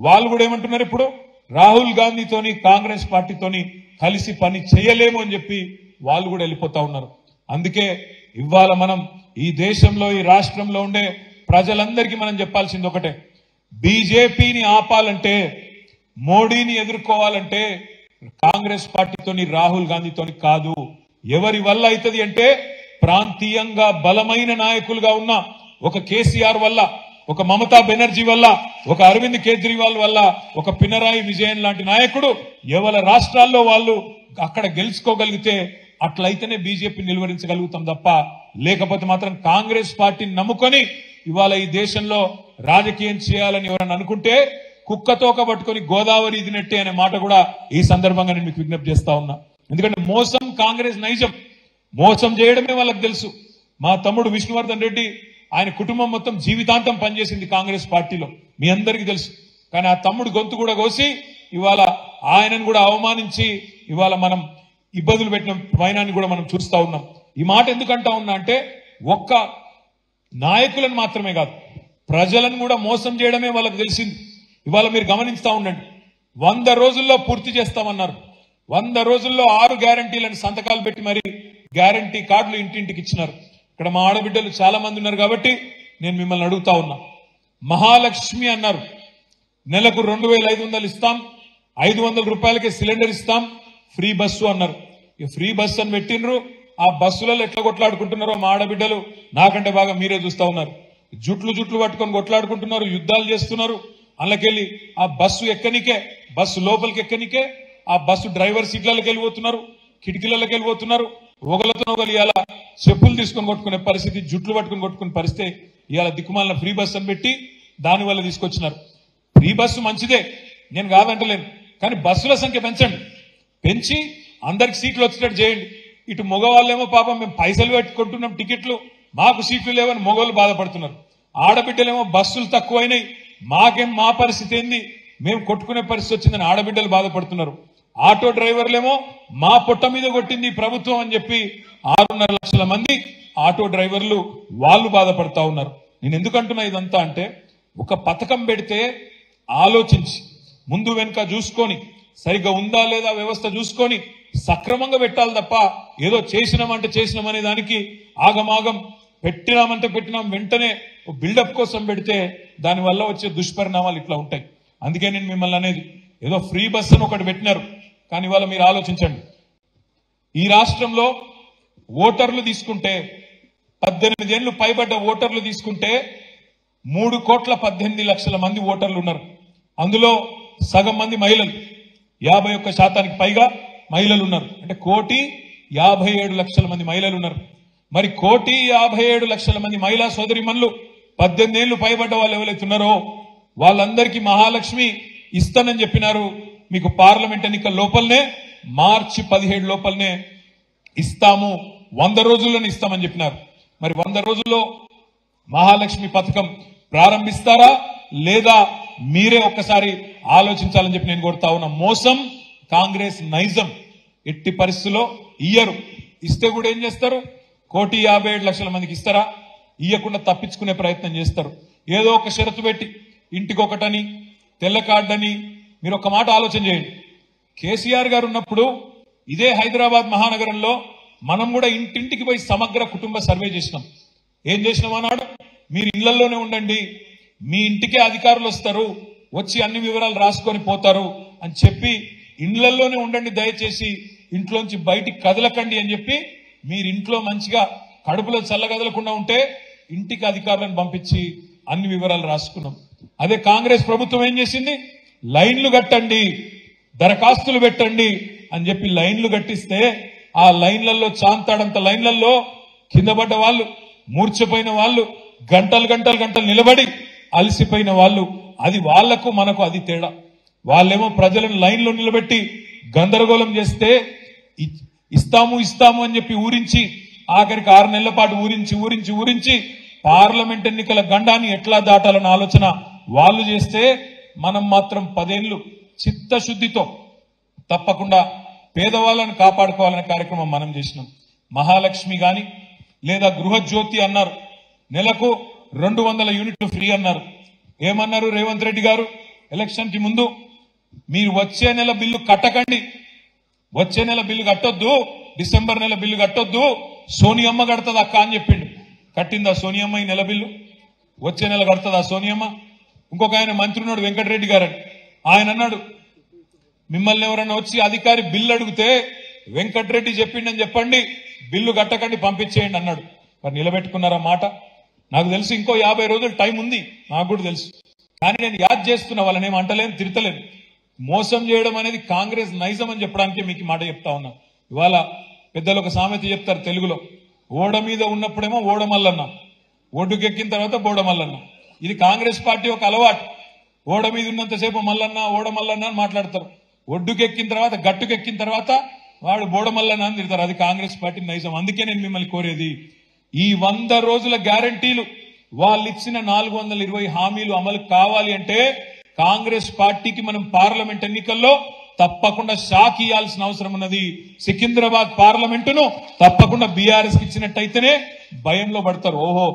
వాళ్ళు కూడా ఏమంటున్నారు ఇప్పుడు రాహుల్ గాంధీతోని కాంగ్రెస్ పార్టీతోని కలిసి పని చేయలేము అని చెప్పి వాళ్ళు కూడా వెళ్ళిపోతా ఉన్నారు. అందుకే ఇవాళ మనం ఈ దేశంలో ఈ రాష్ట్రంలో ఉండే ప్రజలందరికీ మనం చెప్పాల్సింది ఒకటే, బీజేపీని ఆపాలంటే మోడీని ఎదుర్కోవాలంటే కాంగ్రెస్ పార్టీతోని రాహుల్ గాంధీతోని కాదు. ఎవరి వల్ల అవుతుంది అంటే ప్రాంతీయంగా బలమైన నాయకులుగా ఉన్న ఒక కేసీఆర్ వల్ల, ఒక మమతా బెనర్జీ వల్ల, ఒక అరవింద్ కేజ్రీవాల్ వల్ల, ఒక పినరాయి విజయన్ లాంటి నాయకుడు ఎవరి రాష్ట్రాల్లో వాళ్ళు అక్కడ గెలుచుకోగలిగితే అట్లయితేనే బీజేపీ నిలువరించగలుగుతాం తప్ప లేకపోతే మాత్రం కాంగ్రెస్ పార్టీని నమ్ముకొని ఇవాళ ఈ దేశంలో రాజకీయం చేయాలని ఎవరన్నా అనుకుంటే కుక్కతోక పట్టుకొని గోదావరి ఇదినట్టే అనే మాట కూడా ఈ సందర్భంగా నేను మీకు విజ్ఞప్తి చేస్తా ఉన్నా. ఎందుకంటే మోసం కాంగ్రెస్ నైజం, మోసం చేయడమే వాళ్ళకి తెలుసు. మా తమ్ముడు విష్ణువర్ధన్ రెడ్డి ఆయన కుటుంబం మొత్తం జీవితాంతం పనిచేసింది కాంగ్రెస్ పార్టీలో, మీ అందరికీ తెలుసు. కానీ ఆ తమ్ముడు గొంతు కూడా కోసి ఇవాళ ఆయనను కూడా అవమానించి ఇవాళ మనం ఇబ్బందులు పెట్టిన వైనాన్ని కూడా మనం చూస్తా ఉన్నాం. ఈ మాట ఎందుకంటా ఉన్నా అంటే ఒక్క నాయకులను మాత్రమే కాదు ప్రజలను కూడా మోసం చేయడమే వాళ్ళకి తెలిసింది. ఇవాళ మీరు గమనిస్తా ఉండండి, 100 రోజుల్లో పూర్తి చేస్తామన్నారు. 100 రోజుల్లో 6 గ్యారంటీలను సంతకాలు పెట్టి మరి గ్యారంటీ కార్డులు ఇంటింటికి ఇచ్చినారు. ఇక్కడ మా ఆడబిడ్డలు చాలా మంది ఉన్నారు కాబట్టి నేను మిమ్మల్ని అడుగుతా ఉన్నా, మహాలక్ష్మి అన్నారు, నెలకు 2500 ఇస్తాం, 500 రూపాయలకే సిలిండర్ ఇస్తాం, ఫ్రీ బస్సు అన్నారు. ఈ ఫ్రీ బస్సు అని పెట్టినరు, ఆ బస్సులలో ఎట్లా కొట్లాడుకుంటున్నారో మా ఆడబిడ్డలు నాకంటే బాగా మీరే చూస్తా ఉన్నారు. జుట్లు పట్టుకొని కొట్లాడుకుంటున్నారు, యుద్ధాలు చేస్తున్నారు. అందులోకెళ్ళి ఆ బస్సు ఎక్కనికే, బస్సు లోపలికి ఎక్కనికే ఆ బస్సు డ్రైవర్ సీట్లకి వెళ్ళిపోతున్నారు, కిటికీలకి వెళ్ళిపోతున్నారు. ఒకరితో ఒకరు ఇవాళ చెప్పులు తీసుకొని కొట్టుకునే పరిస్థితి, జుట్లు పట్టుకొని కొట్టుకునే పరిస్థితి. ఇవాళ దిక్కుమాలిన ఫ్రీ బస్సు అని పెట్టి దానివల్ల తీసుకొచ్చినారు. ఫ్రీ బస్సు మంచిదే, నేను కాదంటలేను, కానీ బస్సుల సంఖ్య పెంచండి, పెంచి అందరికి సీట్లు వచ్చేటట్టు చేయండి. ఇటు మగవాళ్ళేమో పాపం మేము పైసలు పెట్టుకుంటున్నాం టికెట్లు, మాకు సీట్లు లేవని మగవాళ్ళు బాధపడుతున్నారు. ఆడబిడ్డలేమో బస్సులు తక్కువైనాయి, మాకేం మా పరిస్థితి ఏంది, మేము కొట్టుకునే పరిస్థితి వచ్చిందని ఆడబిడ్డలు బాధపడుతున్నారు. ఆటో డ్రైవర్లేమో మా పొట్ట మీద కొట్టింది ప్రభుత్వం అని చెప్పి 6.5 లక్షల మంది ఆటో డ్రైవర్లు వాళ్ళు బాధపడతా ఉన్నారు. నేను ఎందుకంటున్నా ఇదంతా అంటే ఒక పథకం పెడితే ఆలోచించి ముందు వెనుక చూసుకొని సరిగ్గా ఉందా లేదా వ్యవస్థ చూసుకొని సక్రమంగా పెట్టాలి తప్ప ఏదో చేసినామంటే చేసినామనే దానికి ఆగమాగం పెట్టినామంటే పెట్టినాం వెంటనే బిల్డప్ కోసం పెడితే దానివల్ల వచ్చే దుష్పరిణామాలు ఇట్లా ఉంటాయి. అందుకే నేను మిమ్మల్ని అనేది, ఏదో ఫ్రీ బస్ అని ఒకటి పెట్టినారు, కానీ ఇవాళ మీరు ఆలోచించండి, ఈ రాష్ట్రంలో ఓటర్లు తీసుకుంటే 18 ఏళ్లు పైబడ్డ ఓటర్లు తీసుకుంటే 3,18,00,000 మంది ఓటర్లు ఉన్నారు. అందులో సగం మంది మహిళలు, 51% పైగా మహిళలు ఉన్నారు. అంటే 1,57,00,000 మంది మహిళలు ఉన్నారు. మరి 1,57,00,000 మంది మహిళా సోదరిమణులు 18 ఏళ్లు పైబడ్డ వాళ్ళు ఎవరైతే ఉన్నారో వాళ్ళందరికీ మహాలక్ష్మి ఇస్తానని చెప్పినారు. మీకు పార్లమెంట్ ఎన్నికల లోపలనే మార్చి 17 లోపలనే ఇస్తాము, 100 రోజుల్లోనే ఇస్తామని చెప్పినారు. మరి 100 రోజుల్లో మహాలక్ష్మి పథకం ప్రారంభిస్తారా లేదా మీరే ఒక్కసారి ఆలోచించాలని చెప్పి నేను కోరుతా ఉన్నా. మోసం కాంగ్రెస్ నైజం, ఎట్టి పరిస్థితుల్లో ఇయ్యరు. ఇస్తే కూడా ఏం చేస్తారు, 1,57,00,000 మందికి ఇస్తారా, ఇయ్యకుండా తప్పించుకునే ప్రయత్నం చేస్తారు. ఏదో ఒక షరతు పెట్టి ఇంటికొకటని తెల్ల కార్డని. మీరు ఒక మాట ఆలోచన చేయండి, కేసీఆర్ గారు ఉన్నప్పుడు ఇదే హైదరాబాద్ మహానగరంలో మనం కూడా ఇంటింటికి పోయి సమగ్ర కుటుంబ సర్వే చేసినాం. ఏం చేసినాం అన్నాడు, మీరు ఇళ్లలోనే ఉండండి, మీ ఇంటికే అధికారులు వస్తారు, వచ్చి అన్ని వివరాలు రాసుకొని పోతారు అని చెప్పి ఇళ్లలోనే ఉండండి, దయచేసి ఇంట్లోంచి బయటికి కదలకండి అని చెప్పి మీరు ఇంట్లో మంచిగా కడుపులో చల్లగదలకుండా ఉంటే ఇంటికి అధికారులను పంపించి అన్ని వివరాలు రాసుకున్నాం. అదే కాంగ్రెస్ ప్రభుత్వం ఏం చేసింది, లైన్లు కట్టండి, దరఖాస్తులు పెట్టండి అని చెప్పి లైన్లు కట్టిస్తే ఆ లైన్లలో చాంతాడంత లైన్లలో కింద పడ్డ వాళ్ళు, మూర్ఛపోయిన వాళ్ళు, గంటలు నిలబడి అలసిపోయిన వాళ్ళు. అది వాళ్లకు మనకు అది తేడా. వాళ్ళేమో ప్రజలను లైన్లో నిలబెట్టి గందరగోళం చేస్తే ఇస్తాము అని చెప్పి ఊరించి ఆఖరికి 6 నెలల పాటు ఊరించి పార్లమెంట్ ఎన్నికల గండాన్ని ఎట్లా దాటాలన్న ఆలోచన వాళ్ళు చేస్తే మనం మాత్రం 10 ఏళ్లు చిత్తశుద్ధితో తప్పకుండా పేదవాళ్ళని కాపాడుకోవాలనే కార్యక్రమం మనం చేసినాం. మహాలక్ష్మి గాని లేదా గృహజ్యోతి అన్నారు, నెలకు 200 యూనిట్లు ఫ్రీ అన్నారు. ఏమన్నారు రేవంత్ రెడ్డి గారు, ఎలక్షన్ కి ముందు మీరు వచ్చే నెల బిల్లు కట్టకండి, వచ్చే నెల బిల్లు కట్టొద్దు, డిసెంబర్ నెల బిల్లు కట్టొద్దు, సోనియమ్మ కడతది అక్క అని చెప్పిండు. కట్టిందా సోనియమ్మ ఈ నెల బిల్లు? వచ్చే నెల కడతదా సోనియమ్మ? ఇంకొక ఆయన మంత్రి ఉన్నాడు వెంకటరెడ్డి గారు, ఆయన అన్నాడు మిమ్మల్ని ఎవరైనా వచ్చి అధికారి బిల్లు అడిగితే వెంకటరెడ్డి చెప్పిండని చెప్పండి, బిల్లు కట్టకండి పంపించేయండి అన్నాడు. మరి నిలబెట్టుకున్నారా మాట? నాకు తెలుసు ఇంకో 50 రోజులు టైం ఉంది, నాకు కూడా తెలుసు. కానీ నేను యాద్ చేస్తున్నా, వాళ్ళని ఏం అంటలేను, తిడతలేను. మోసం చేయడం అనేది కాంగ్రెస్ నైజం అని చెప్పడానికే మీకు మాట చెప్తా ఉన్నా. ఇవాళ పెద్దలు ఒక సామెత చెప్తారు తెలుగులో, ఓడ మీద ఉన్నప్పుడేమో ఓడమల్లన్న, ఒడ్డుకెక్కిన తర్వాత బోడమల్లన్న. ఇది కాంగ్రెస్ పార్టీ ఒక అలవాటు. ఓడ మీద ఉన్నంతసేపు మల్లన్న ఓడమల్లన్న అని మాట్లాడతారు, ఒడ్డుకెక్కిన తర్వాత గట్టుకెక్కిన తర్వాత వాడు బోడమల్లన్న అని తిడతారు. అది కాంగ్రెస్ పార్టీ నైజం. అందుకే నేను మిమ్మల్ని కోరేది, ఈ 100 రోజుల గ్యారంటీలు, వాళ్ళు ఇచ్చిన 420 హామీలు అమలు కావాలి అంటే కాంగ్రెస్ పార్టీకి మనం పార్లమెంట్ ఎన్నికల్లో తప్పకుండా షాక్ ఇవ్వాల్సిన అవసరం ఉన్నది. సికింద్రాబాద్ పార్లమెంటును తప్పకుండా బీఆర్ఎస్ కి ఇచ్చినట్టయితేనే భయంలో పడతారు. ఓహో